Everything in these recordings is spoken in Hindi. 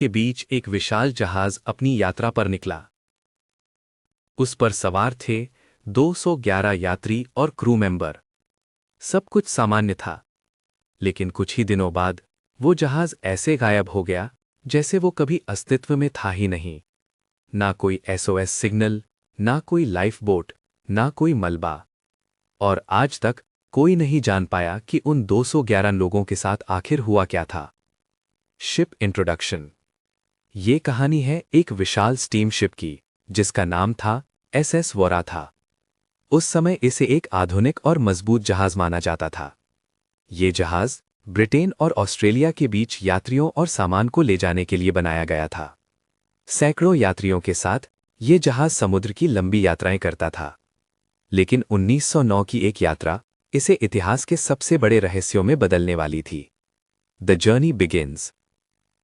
के बीच एक विशाल जहाज अपनी यात्रा पर निकला। उस पर सवार थे 211 यात्री और क्रू मेंबर। सब कुछ सामान्य था, लेकिन कुछ ही दिनों बाद वो जहाज ऐसे गायब हो गया जैसे वो कभी अस्तित्व में था ही नहीं। ना कोई एसओएस सिग्नल, ना कोई लाइफ बोट, ना कोई मलबा। और आज तक कोई नहीं जान पाया कि उन 211 लोगों के साथ आखिर हुआ क्या था। Ship introduction. ये कहानी है एक विशाल स्टीमशिप की, जिसका नाम था एसएस वराथा। उस समय इसे एक आधुनिक और मजबूत जहाज माना जाता था। ये जहाज ब्रिटेन और ऑस्ट्रेलिया के बीच यात्रियों और सामान को ले जाने के लिए बनाया गया था। सैकड़ों यात्रियों के साथ ये जहाज समुद्र की लंबी यात्राएं करता था। लेकिन 1909 की एक यात्रा इसे इतिहास के सबसे बड़े रहस्यों में बदलने वाली थी। The journey begins.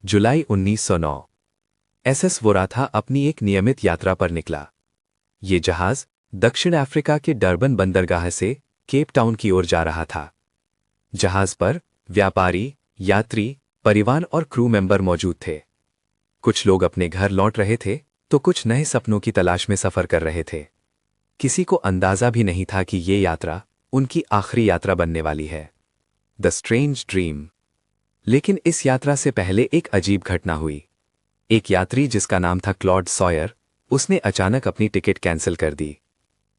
जुलाई 1909। एसएस वराथा अपनी एक नियमित यात्रा पर निकला। ये जहाज दक्षिण अफ्रीका के डरबन बंदरगाह से केप टाउन की ओर जा रहा था। जहाज पर व्यापारी, यात्री, परिवहन और क्रू मेंबर मौजूद थे। कुछ लोग अपने घर लौट रहे थे तो कुछ नए सपनों की तलाश में सफर कर रहे थे। किसी को अंदाजा भी नहीं था कि ये यात्रा उनकी आखिरी यात्रा बनने वाली है। The strange dream. लेकिन इस यात्रा से पहले एक अजीब घटना हुई। एक यात्री जिसका नाम था क्लॉड सॉयर, उसने अचानक अपनी टिकट कैंसिल कर दी।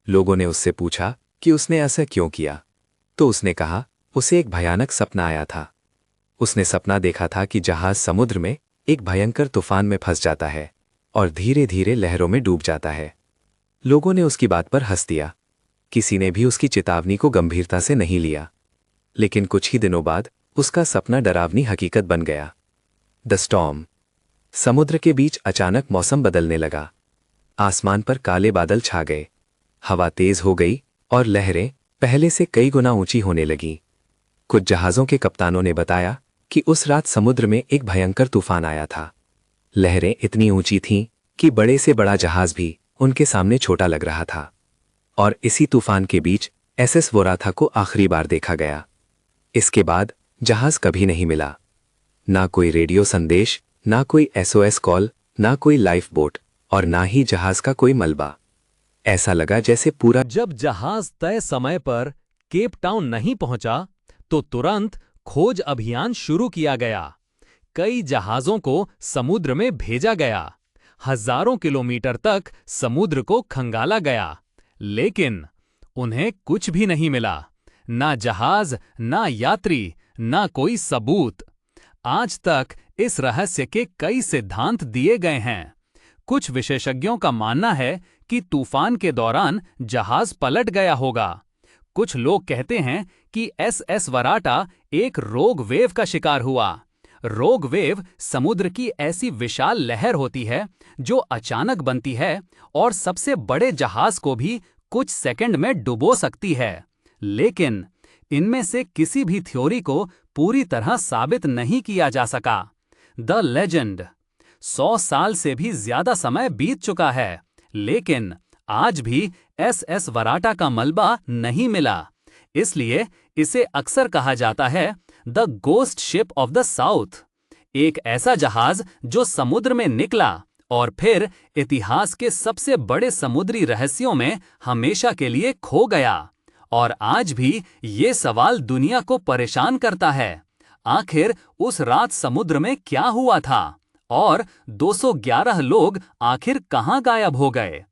लोगों ने उससे पूछा कि उसने ऐसा क्यों किया, तो उसने कहा उसे एक भयानक सपना आया था। उसने सपना देखा था कि जहाज समुद्र में एक भयंकर तूफान में फंस जाता है और धीरे धीरे लहरों में डूब जाता है। लोगों ने उसकी बात पर हंस दिया। किसी ने भी उसकी चेतावनी को गंभीरता से नहीं लिया। लेकिन कुछ ही दिनों बाद उसका सपना डरावनी हकीकत बन गया। The storm. समुद्र के बीच अचानक मौसम बदलने लगा। आसमान पर काले बादल छा गए, हवा तेज हो गई और लहरें पहले से कई गुना ऊंची होने लगीं। कुछ जहाज़ों के कप्तानों ने बताया कि उस रात समुद्र में एक भयंकर तूफान आया था। लहरें इतनी ऊंची थीं कि बड़े से बड़ा जहाज भी उनके सामने छोटा लग रहा था। और इसी तूफान के बीच एसएस वराथा को आखिरी बार देखा गया। इसके बाद जहाज कभी नहीं मिला। ना कोई रेडियो संदेश, ना कोई एसओएस कॉल, ना कोई लाइफ बोट और ना ही जहाज का कोई मलबा। ऐसा लगा जैसे पूरा। जब जहाज तय समय पर केप टाउन नहीं पहुंचा, तो तुरंत खोज अभियान शुरू किया गया। कई जहाजों को समुद्र में भेजा गया। हजारों किलोमीटर तक समुद्र को खंगाला गया, लेकिन उन्हें कुछ भी नहीं मिला। ना जहाज, ना यात्री, ना कोई सबूत। आज तक इस रहस्य के कई सिद्धांत दिए गए हैं। कुछ विशेषज्ञों का मानना है कि तूफान के दौरान जहाज पलट गया होगा। कुछ लोग कहते हैं कि एसएस वराटा एक रोग वेव का शिकार हुआ। रोग वेव समुद्र की ऐसी विशाल लहर होती है जो अचानक बनती है और सबसे बड़े जहाज को भी कुछ सेकंड में डुबो सकती है। लेकिन इनमें से किसी भी थ्योरी को पूरी तरह साबित नहीं किया जा सका। The legend. 100 साल से भी ज्यादा समय बीत चुका है, लेकिन आज भी एसएस वराटा का मलबा नहीं मिला। इसलिए इसे अक्सर कहा जाता है the ghost ship of the south. एक ऐसा जहाज जो समुद्र में निकला और फिर इतिहास के सबसे बड़े समुद्री रहस्यों में हमेशा के लिए खो गया। और आज भी ये सवाल दुनिया को परेशान करता है। आखिर उस रात समुद्र में क्या हुआ था और 211 लोग आखिर कहां गायब हो गए?